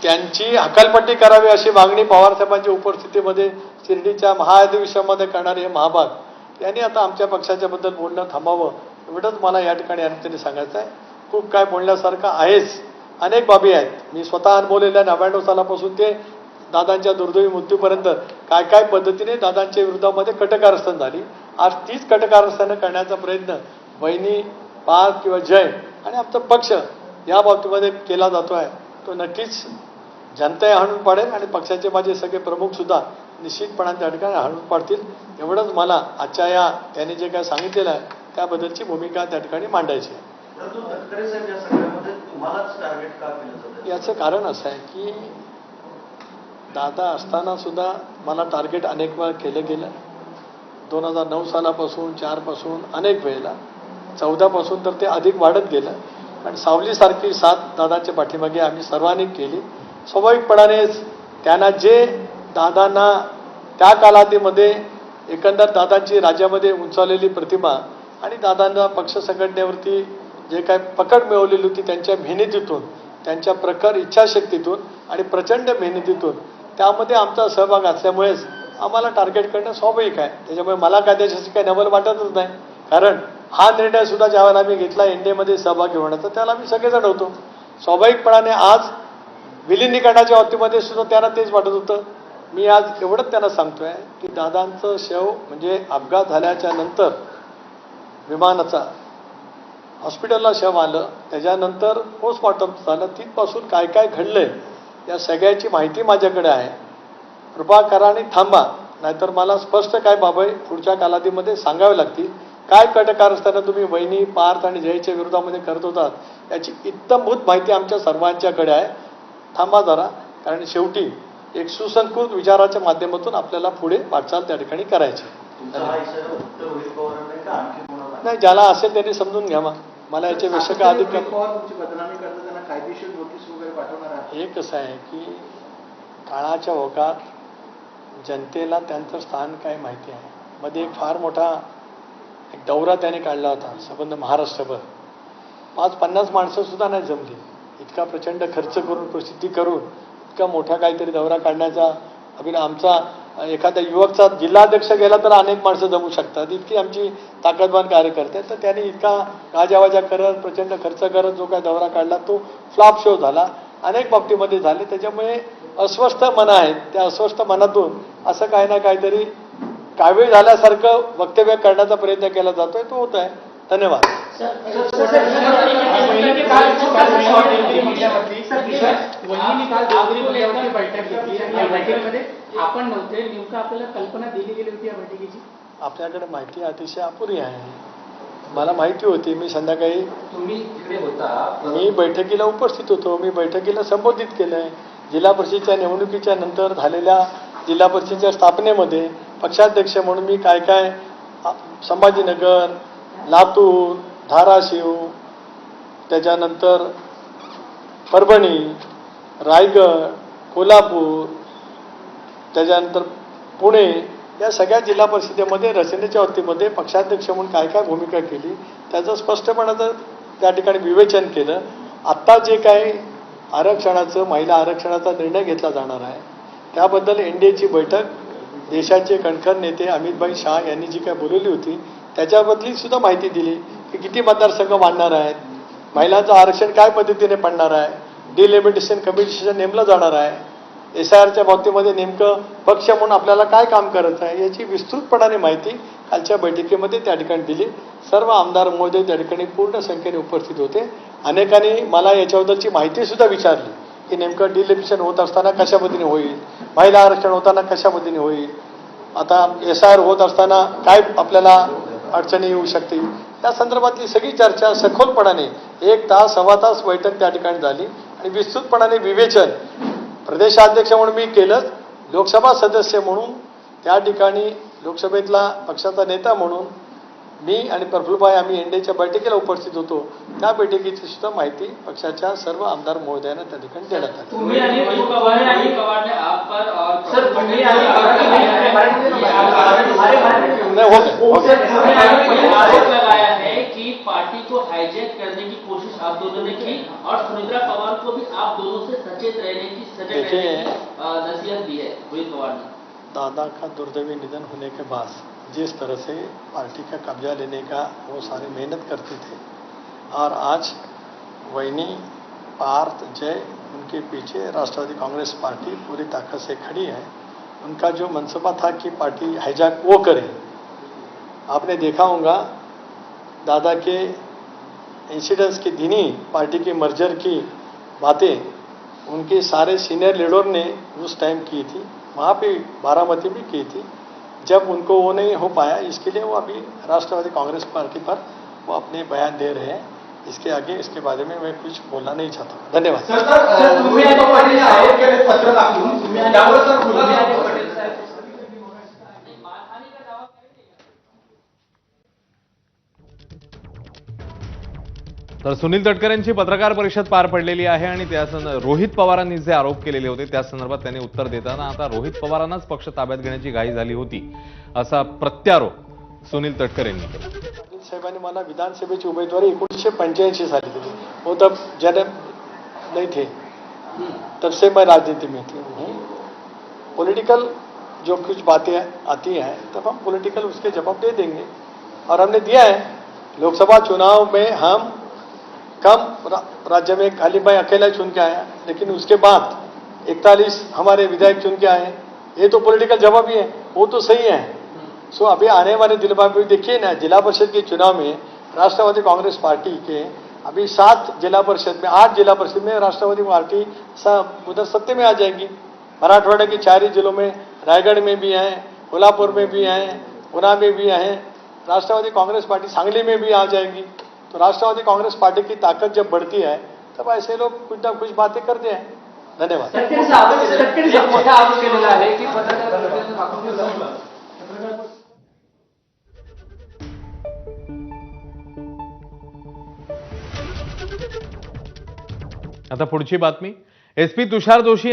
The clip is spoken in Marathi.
त्यांची हकालपट्टी करावी अशी मागणी पवारसाहेबांच्या उपस्थितीमध्ये शिर्डीच्या महाअधिवेशनामध्ये करणारे हे महाभाग यांनी आता आमच्या पक्षाच्या बद्दल बोलणं थांबावं एवढंच मला या ठिकाणी अर्थाने सांगायचं आहे. खूप काय बोलण्यासारखं आहेच, अनेक बाबी आहेत. मी स्वतः अनुभवलेल्या 99 सालापासून ते दादांच्या दुर्दैवी मृत्यूपर्यंत काय काय पद्धतीने दादांच्या विरोधामध्ये कटकारस्थान झाली. आज तीच कटकारस्थानं करण्याचा प्रयत्न वहिनी पार्थ किंवा जय आणि आमचा पक्ष या बाबतीमध्ये केला जातो आहे. तो नक्कीच जनता हाणून पाडेल आणि पक्षाचे माझे सगळे प्रमुख सुद्धा निश्चितपणाने त्या ठिकाणी हाणून पाडतील. एवढंच मला आजच्या या त्यांनी जे काय सांगितलेलं आहे त्याबद्दलची भूमिका त्या ठिकाणी मांडायची आहे. याचं कारण असं आहे की दादा असताना सुद्धा मला टार्गेट अनेक वेळा केलं गेलं. 2009 सालापासून 4 पासून अनेक वेळेला 14 पासून तर ते अधिक वाढत गेलं. आणि सावलीसारखी साथ दादाच्या पाठीमागे आम्ही सर्वांनी केली. स्वाभाविकपणानेच त्यांना जे दादांना त्या कालावधीमध्ये एकंदर दादांची राज्यामध्ये उंचावलेली प्रतिमा आणि दादांना पक्ष संघटनेवरती जे काय पकड मिळवलेली होती त्यांच्या मेहनतीतून, त्यांच्या प्रखर इच्छाशक्तीतून आणि प्रचंड मेहनतीतून त्यामध्ये आमचा सहभाग असल्यामुळेच आम्हाला टार्गेट करणं स्वाभाविक आहे. त्याच्यामुळे मला काय त्याच्याशी काही नवल वाटतच नाही. कारण हा निर्णय सुद्धा ज्यावेळेला आम्ही घेतला एनडीएमध्ये सहभागी होण्याचा त्याला आम्ही सगळेजण होतो. स्वाभाविकपणाने आज विलिनीकरणाच्या बाबतीमध्ये सुद्धा त्यांना तेच वाटत होतं. मी आज एवढंच त्यांना सांगतोय की दादांचं शव म्हणजे अपघात झाल्याच्या नंतर विमानाचा हॉस्पिटलला शव आलं, त्याच्यानंतर पोस्टमॉर्टम झालं, तिथपासून काय काय घडलंय या सगळ्याची माहिती माझ्याकडे आहे. कृपा करा आणि थांबा, नाहीतर मला स्पष्ट काय बाबा पुढच्या कालावधीमध्ये सांगावे लागतील. काय कटकारस्थानं तुम्ही वहिनी पार्थ आणि जयच्या विरोधामध्ये करत होतात याची इत्तमभूत माहिती आमच्या सर्वांच्याकडे आहे. थांबा जरा, कारण शेवटी एक सुसंस्कृत विचाराच्या माध्यमातून आपल्याला पुढे वाटचाल त्या ठिकाणी करायची. नाही, ज्याला असेल त्यांनी समजून घ्यावा. मला याच्यापेक्षा काय अधिक हे कसं आहे की काळाच्या ओघात जनतेला त्यांचं स्थान काय माहिती आहे. मध्ये एक फार मोठा एक दौरा त्याने काढला होता संबंध महाराष्ट्रभर. 50 माणसं सुद्धा नाही जमली. इतका प्रचंड खर्च करून प्रसिद्धी करून इतका मोठा काहीतरी दौरा काढण्याचा अभिनय आमचा एखाद्या युवकचा जिल्हाध्यक्ष गेला तर अनेक माणसं जमू शकतात. इतकी आमची ताकदवान कार्यकर्ते आहेत. तर त्याने इतका गाजावाजा करत प्रचंड खर्च करत जो काय दौरा काढला तो फ्लॉप शो झाला. अनेक बाबतीमध्ये झाले. त्याच्यामुळे अस्वस्थ मन आहेत. त्या अस्वस्थ मनातून असं काही ना काहीतरी कावीळ झाल्यासारखं वक्तव्य करण्याचा प्रयत्न केला जातोय. तो होत आहे. धन्यवाद. आपण नव्हते, नेमकं आपल्याला कल्पना दिली गेली होती या बैठकीची? आपल्याकडे माहिती अतिशय अपुरी आहे. मला माहिती होती. मी संध्याकाळी तुम्ही तिकडे होता, मी बैठकीला उपस्थित होतो. मी बैठकीला संबोधित केलंय. जिल्हा परिषदेच्या निवडणुकीच्या नंतर झालेल्या जिल्हा परिषदेच्या स्थापनेमध्ये पक्षाध्यक्ष म्हणून मी काय काय संभाजीनगर, लातूर, धाराशिव, त्याच्यानंतर परभणी, रायगड, कोल्हापूर, त्याच्यानंतर पुणे या सगळ्या जिल्हा परिषदेमध्ये रचनेच्या बाबतीमध्ये पक्षाध्यक्ष म्हणून काय काय भूमिका केली त्याचं स्पष्टपणाचं त्या ठिकाणी विवेचन केलं. आत्ता जे काही आरक्षणाचं महिला आरक्षणाचा निर्णय घेतला जाणार आहे त्याबद्दल एनडीएची बैठक देशाचे कणखर नेते अमितभाई शाह यांनी जी काय बोलवली होती त्याच्याबद्दली सुद्धा माहिती दिली की किती मतदारसंघ वाढणार आहेत, महिलांचं आरक्षण काय पद्धतीने पडणार आहे, डिलिमिटेशन कमिशन नेमलं जाणार आहे, SIRच्या बाबतीमध्ये नेमकं पक्ष म्हणून आपल्याला काय काम करायचं आहे याची विस्तृतपणाने माहिती कालच्या बैठकीमध्ये त्या ठिकाणी दिली. सर्व आमदार महोदय त्या ठिकाणी पूर्ण संख्येने उपस्थित होते. अनेकांनी मला याच्याबद्दलची माहिती सुद्धा विचारली की नेमकं डिलिमिटेशन होत असताना कशा पद्धतीने होईल, महिला आरक्षण होताना कशा पद्धतीने होईल, आता SIR होत असताना काय आपल्याला अडचणी येऊ शकतील, त्या संदर्भातली सगळी चर्चा सखोलपणाने 1 तास सव्वा तास बैठक त्या ठिकाणी झाली आणि विस्तृतपणाने विवेचन प्रदेशाध्यक्ष म्हणून मी केलं, लोकसभा सदस्य म्हणून त्या ठिकाणी लोकसभेतला पक्षाचा नेता म्हणून मी आणि प्रफुल्लभाई आम्ही एनडीएच्या बैठकीला उपस्थित होतो. त्या बैठकीची सुद्धा माहिती पक्षाच्या सर्व आमदार महोदयांना त्या ठिकाणी देण्यात आली. पार्टी को हाईजैक करने की कोशिश आप दोनों ने की और सुमित्रा पवार को भी आप दोनों से सचेत रहने की सजग देखिए, रहने की नसीहत दी है रोहित पवार ने। दादा का दुर्दैवी निधन होने के बाद जिस तरह से पार्टी का कब्जा लेने का वो सारी मेहनत करते थे, और आज वैनी पार्थ जय उनके पीछे राष्ट्रवादी कांग्रेस पार्टी पूरी ताकत से खड़ी है। उनका जो मनसूबा था कि पार्टी हाईजैक वो करे, आपने देखा होगा दादा के इंसिडेंट्स के दिन ही पार्टी के मर्जर की बातें उनके सारे सीनियर लीडर ने उस टाइम की थी, वहाँ पे बारामती भी की थी। जब उनको वो नहीं हो पाया, इसके लिए वो अभी राष्ट्रवादी कांग्रेस पार्टी पर वो अपने बयान दे रहे हैं। इसके आगे इसके बारे में मैं कुछ बोलना नहीं चाहता। धन्यवाद। सर, तुम्ही आणि पटेल आरोप केले पत्र दाखवून, त्यामुळे सर खुलासा होतो. पटेल साहेब मानहानी का दावा करेंगे। तर सुनील तटकरेंची पत्रकार परिषद पार पडलेली आहे आणि रोहित पवारांनी जे आरोप केलेले होते त्या संदर्भात त्यांनी उत्तर देताना आता रोहित पवारांनाच पक्ष ताब्यात घेण्याची घाई झाली होती असा प्रत्यारोप सुनील तटकरे यांनी केला. पाटील साहेबांनी मला विधानसभेची उमेदवारी 1985 साली दिली. वो तब जन्म नहीं थे, तब से मैं राजनीति में हूँ. पॉलिटिकल जो कुछ बातें आती हैं तब हम पॉलिटिकल उसके जवाब दे देंगे, और हमने दिया है. लोकसभा चुनाव में हम कम राज्य में खाली मैं अकेला चुन के आया, लेकिन उसके बाद 41 हमारे विधायक चुन के आए. ये तो पॉलिटिकल जवाब ही है, वो तो सही है. सो अभी आने वाले दिनों में देखिए ना, जिला परिषद के चुनाव में राष्ट्रवादी कांग्रेस पार्टी के अभी 7 जिला परिषद में 8 जिला परिषद में राष्ट्रवादी पार्टी उधर सत्ते में आ जाएगी. मराठवाड़ा के 4 ही जिलों में, रायगढ़ में भी हैं, कोल्हापुर में भी हैं, गुना में भी हैं. राष्ट्रवादी कांग्रेस पार्टी सांगली में भी आ जाएगी. तो राष्ट्रवादी कांग्रेस पार्टी की ताकत जब बढ़ती है तब ऐसे लोग कुछ ना कुछ बातें करते हैं. धन्यवाद. एक मोठा आरोप केलेला आहे की पत्रकार परिषदेत दाखवून दिलं. आता पुढची बातमी. एसपी तुषार दोशी